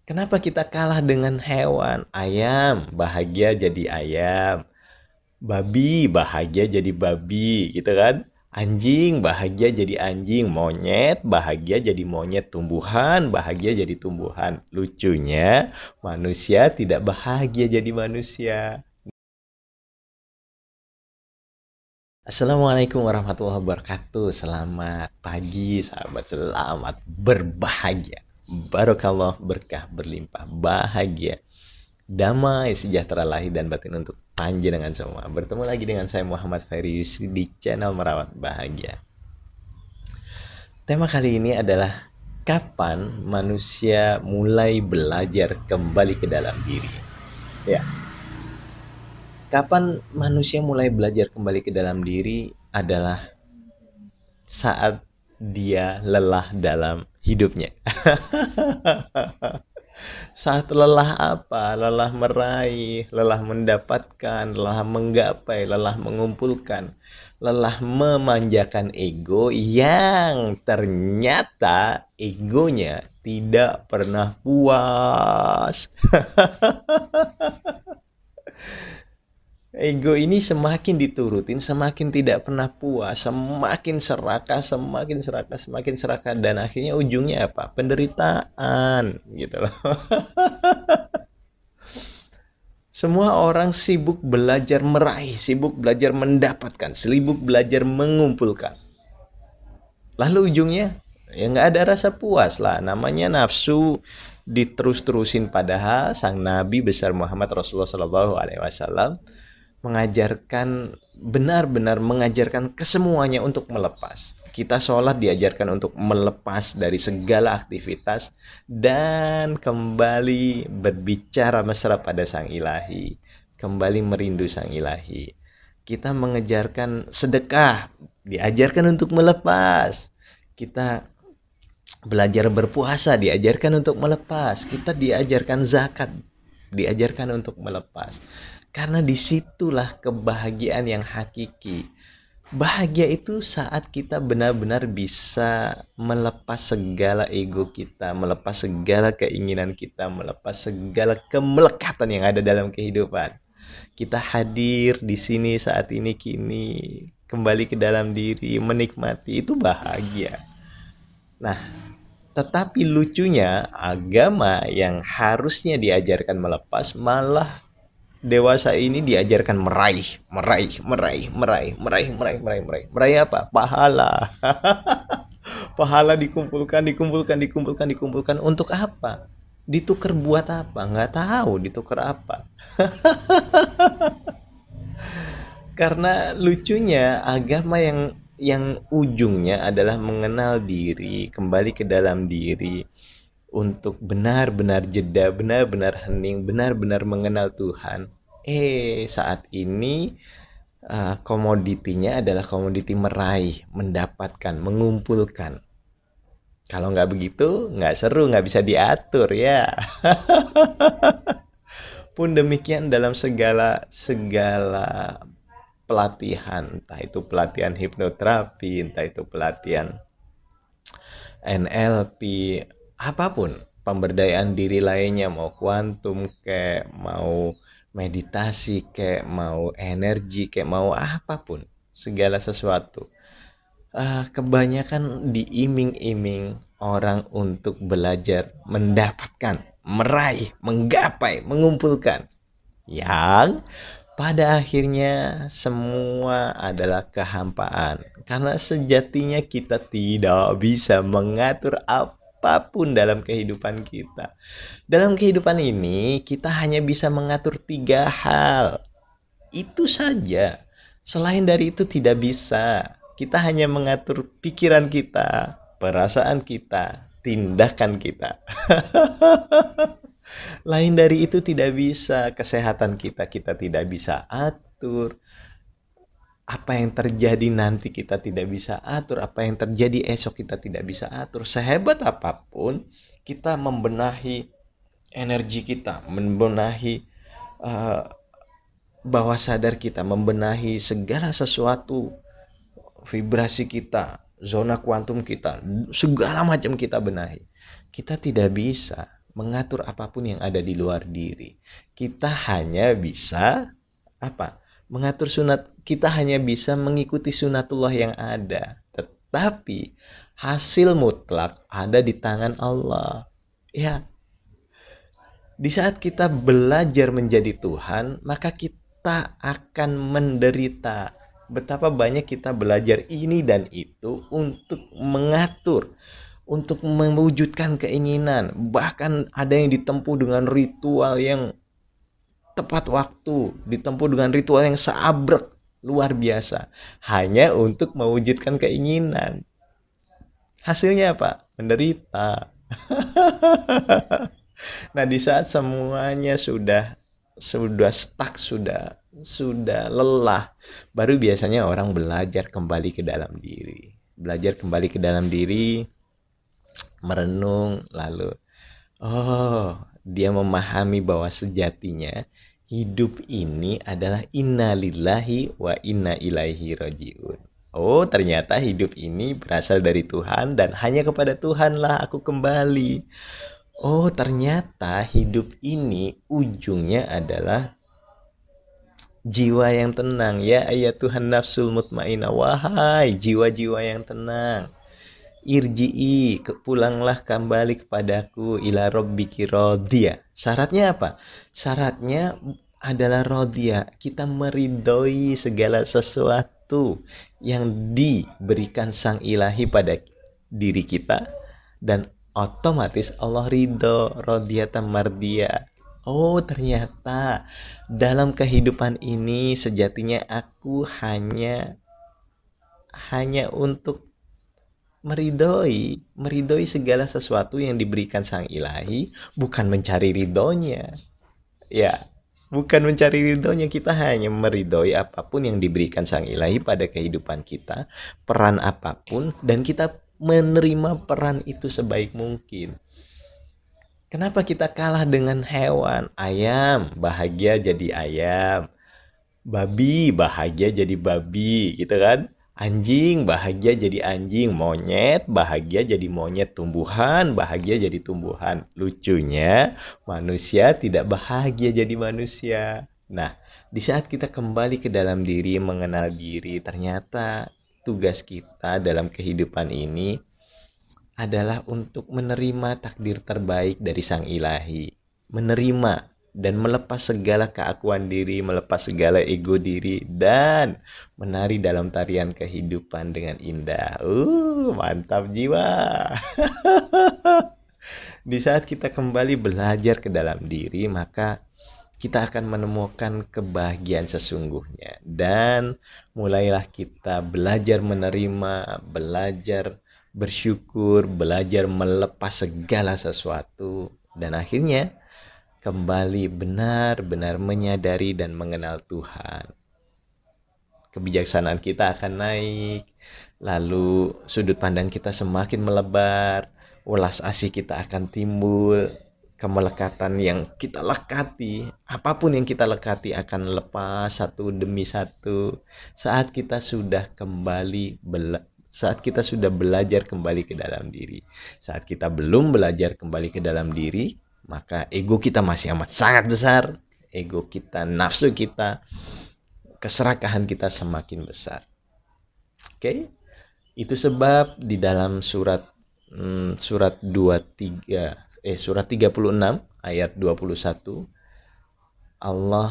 Kenapa kita kalah dengan hewan? Ayam bahagia jadi ayam, babi bahagia jadi babi, gitu kan? Anjing bahagia jadi anjing, monyet bahagia jadi monyet, tumbuhan bahagia jadi tumbuhan. Lucunya, manusia tidak bahagia jadi manusia. Assalamualaikum warahmatullahi wabarakatuh. Selamat pagi, sahabat. Selamat berbahagia. Barokallah, berkah berlimpah, bahagia, damai, sejahtera lahir dan batin untuk panjenengan semua. Bertemu lagi dengan saya Muhammad Ferry Yusri di channel Merawat Bahagia. Tema kali ini adalah kapan manusia mulai belajar kembali ke dalam diri. Ya, kapan manusia mulai belajar kembali ke dalam diri adalah saat dia lelah dalam hidupnya. Saat lelah apa? Lelah meraih, lelah mendapatkan, lelah menggapai, lelah mengumpulkan, lelah memanjakan ego yang ternyata egonya tidak pernah puas. Ego ini semakin diturutin, semakin tidak pernah puas, semakin serakah, semakin serakah, semakin serakah, dan akhirnya ujungnya apa? Penderitaan, gitu loh. Semua orang sibuk belajar meraih, sibuk belajar mendapatkan, sibuk belajar mengumpulkan. Lalu ujungnya ya nggak ada rasa puas lah. Namanya nafsu diterus-terusin, padahal sang Nabi besar Muhammad Rasulullah Shallallahu Alaihi Wasallam mengajarkan, benar-benar mengajarkan kesemuanya untuk melepas. Kita sholat diajarkan untuk melepas dari segala aktivitas dan kembali berbicara mesra pada sang ilahi, kembali merindu sang ilahi. Kita mengejarkan sedekah, diajarkan untuk melepas. Kita belajar berpuasa, diajarkan untuk melepas. Kita diajarkan zakat, diajarkan untuk melepas. Karena disitulah kebahagiaan yang hakiki. Bahagia itu saat kita benar-benar bisa melepas segala ego kita, melepas segala keinginan kita, melepas segala kemelekatan yang ada dalam kehidupan. Kita hadir di sini saat ini, kini kembali ke dalam diri, menikmati, itu bahagia. Nah, tetapi lucunya agama yang harusnya diajarkan melepas, malah dewasa ini diajarkan meraih, meraih, meraih, meraih, meraih, meraih, meraih, meraih. Meraih apa? Pahala. Pahala dikumpulkan, dikumpulkan, dikumpulkan, dikumpulkan. Untuk apa? Ditukar buat apa? Nggak tahu ditukar apa. Karena lucunya agama yang ujungnya adalah mengenal diri, kembali ke dalam diri, untuk benar-benar jeda, benar-benar hening, benar-benar mengenal Tuhan. Saat ini komoditinya adalah komoditi meraih, mendapatkan, mengumpulkan. Kalau nggak begitu, nggak seru, nggak bisa diatur ya. Pun demikian dalam segala segala pelatihan, entah itu pelatihan hipnoterapi, entah itu pelatihan NLP, apapun pemberdayaan diri lainnya, mau kuantum kayak mau meditasi kayak mau energi kayak mau apapun, segala sesuatu kebanyakan diiming-iming orang untuk belajar mendapatkan, meraih, menggapai, mengumpulkan, yang pada akhirnya semua adalah kehampaan. Karena sejatinya kita tidak bisa mengatur apapun dalam kehidupan kita. Dalam kehidupan ini kita hanya bisa mengatur 3 hal. Itu saja. Selain dari itu tidak bisa. Kita hanya mengatur pikiran kita, perasaan kita, tindakan kita. Lain dari itu tidak bisa. Kesehatan kita tidak bisa atur. Apa yang terjadi nanti kita tidak bisa atur. Apa yang terjadi esok kita tidak bisa atur. Sehebat apapun kita membenahi energi kita, membenahi uh, bawah sadar kita, membenahi segala sesuatu, vibrasi kita, zona kuantum kita, segala macam kita benahi. Kita tidak bisa. mengatur apapun yang ada di luar diri. Kita hanya bisa apa? Mengatur sunat, kita hanya bisa mengikuti sunatullah yang ada. Tetapi hasil mutlak ada di tangan Allah. Ya, di saat kita belajar menjadi Tuhan, maka kita akan menderita. Betapa banyak kita belajar ini dan itu untuk mengatur, untuk mewujudkan keinginan. Bahkan ada yang ditempuh dengan ritual yang tepat waktu, ditempuh dengan ritual yang seabrek, luar biasa. Hanya untuk mewujudkan keinginan. Hasilnya apa? Menderita. Nah, di saat semuanya sudah stuck, sudah lelah, baru biasanya orang belajar kembali ke dalam diri. Belajar kembali ke dalam diri, merenung, lalu dia memahami bahwa sejatinya hidup ini adalah innalillahi wa inna ilaihi rajiun. Oh, ternyata hidup ini berasal dari Tuhan dan hanya kepada Tuhanlah aku kembali. Oh, ternyata hidup ini ujungnya adalah jiwa yang tenang. Ya Tuhan nafsul mutmainnah, wahai jiwa-jiwa yang tenang. Irji'i, pulanglah kembali kepadaku, ila rabbiki radhiya. Syaratnya apa? Syaratnya adalah radhiya. Kita meridhoi segala sesuatu yang diberikan Sang Ilahi pada diri kita, dan otomatis Allah ridho, radhiyatan mardiyah. Oh, ternyata dalam kehidupan ini sejatinya aku hanya untuk meridhoi segala sesuatu yang diberikan Sang Ilahi, bukan mencari ridhonya. Ya, bukan mencari ridhonya, kita hanya meridhoi apapun yang diberikan Sang Ilahi pada kehidupan kita, peran apapun, dan kita menerima peran itu sebaik mungkin. Kenapa kita kalah dengan hewan? Ayam bahagia jadi ayam, babi bahagia jadi babi, gitu kan? Anjing bahagia jadi anjing, monyet bahagia jadi monyet, tumbuhan bahagia jadi tumbuhan. Lucunya, manusia tidak bahagia jadi manusia. Nah, di saat kita kembali ke dalam diri, mengenal diri, ternyata tugas kita dalam kehidupan ini adalah untuk menerima takdir terbaik dari Sang Ilahi. Menerima dan melepas segala keakuan diri, melepas segala ego diri, dan menari dalam tarian kehidupan dengan indah. Mantap jiwa. Di saat kita kembali belajar ke dalam diri, maka kita akan menemukan kebahagiaan sesungguhnya. Dan mulailah kita belajar menerima, belajar bersyukur, belajar melepas segala sesuatu, dan akhirnya kembali benar-benar menyadari dan mengenal Tuhan. Kebijaksanaan kita akan naik, lalu sudut pandang kita semakin melebar, welas asih kita akan timbul, kemelekatan yang kita lekati, apapun yang kita lekati akan lepas satu demi satu saat kita sudah belajar kembali ke dalam diri. Saat kita belum belajar kembali ke dalam diri, maka ego kita masih amat sangat besar. Ego kita, nafsu kita, keserakahan kita semakin besar. Oke? Itu sebab di dalam surat 36 ayat 21 Allah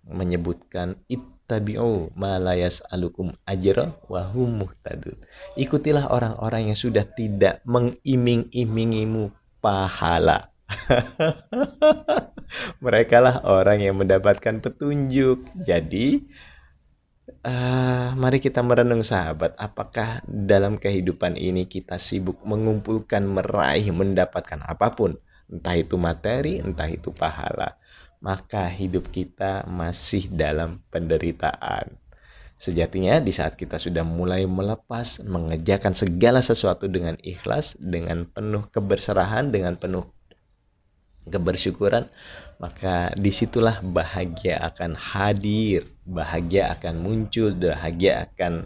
menyebutkan ittabi'u ma la yas'alukum ajra wa hum muhtadun. Ikutilah orang-orang yang sudah tidak mengiming-imingimu pahala. Mereka lah orang yang mendapatkan petunjuk. Jadi mari kita merenung sahabat, apakah dalam kehidupan ini kita sibuk mengumpulkan, meraih, mendapatkan apapun, entah itu materi, entah itu pahala, maka hidup kita masih dalam penderitaan. Sejatinya di saat kita sudah mulai melepas, mengerjakan segala sesuatu dengan ikhlas, dengan penuh keberserahan, dengan penuh kebersyukuran, maka disitulah bahagia akan hadir, bahagia akan muncul, bahagia akan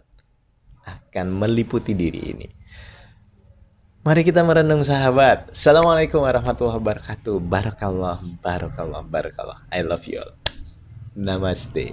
meliputi diri ini. Mari kita merenung sahabat. Assalamualaikum warahmatullahi wabarakatuh. Barakallah, barakallah, barakallah. I love you all. Namaste.